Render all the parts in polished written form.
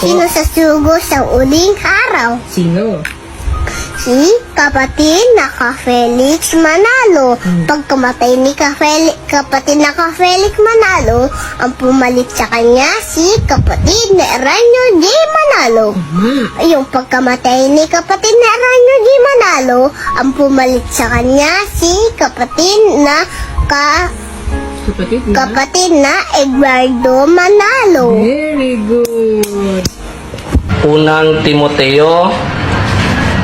Sino sa sugo sa uling araw? Sino? Si kapatid na Felix Manalo. Pagkamatay ni kapatid na Felix Manalo, ang pumalit sa kanya si kapatid na Eranio G. Manalo. Yung pagkamatay ni kapatid na Eranio G. Manalo, ang pumalit sa kanya si kapatid na Eduardo Manalo. Very good. Unang Timoteo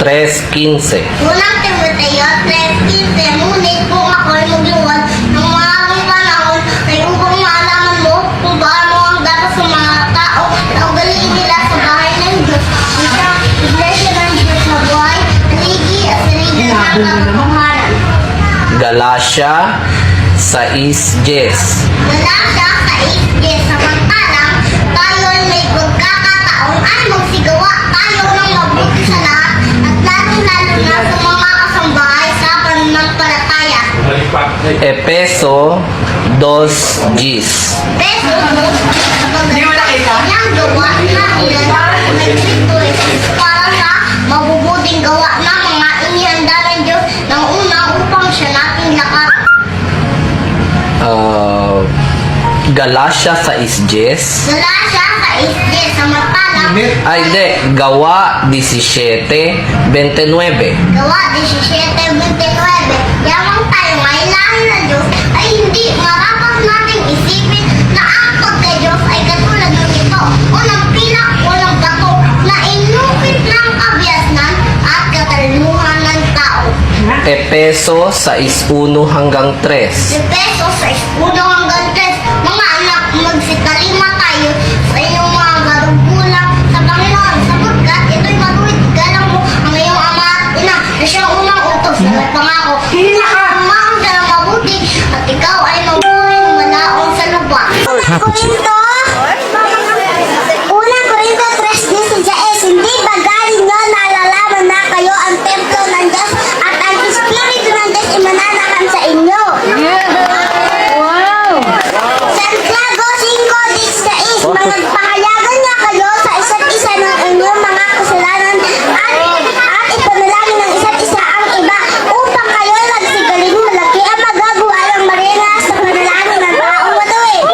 3:15. Unang Timoteo 3:15, ngunit kung ako'y magluwag ng maraming panahon ay upang maalaman mo kung paano ang dapat sa mga tao na ugaliin nila sa bahay ng Diyos. Ang siyang iglesia ng Diyos na buhay, haligi at salida ng katotohanan. Galatia 6:10. Wala siya sa isges, samantalang tayo ay may pagkakataon at magsigawa tayo ng mabuti sa lahat at lalong-lalo na sa mga kasambahay sa pananampalataya. Efeso 2:10. Peso mo sa pagkakanyang gawa na ilan ng Kristo Jesus para sa mabubuting gawa na mga inihanda ng Diyos ng una upang siya nating lakaran. Galatia 6:10. Wala siya sa isges, samantalang Ay, di. Gawa 17:29. Gawa 17:29. Yamang tayo may lahi ng Diyos ay hindi marapat nating isipin na ang pagka-Diyos ay katulad ng ito. Unang pilak, unang bato na inukit ng kabiasnan at katalinuhan ng tao. Efeso 6:1-3. Si Peso sa eskudo hanggang 3. Mga anak, magsitalima tayo sa inyong mga magugulang sa Panginoon sapagkat ito'y matuwid galang mo ang iyong ama at ina na siyang unang utos na nagpangako. Umahang ka ng mabuti at ikaw ay mabuhay ng malaon sa lupa. Unang Korinto 3:16. Hindi ba galing nyo nalalaman na kayo ang templo ng Diyos at ang Espiritu ng Diyos ay mananahan sa inyo? Santiago 5:16. Magpahayagan niya kayo sa isa't isa ng inyong mga kasalanan at ipanalangin ng isa't isa ang iba upang kayo nagsigaling malaki ang magagawa ng marina sa panalangin ng taong matuwid.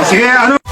Sige, ano?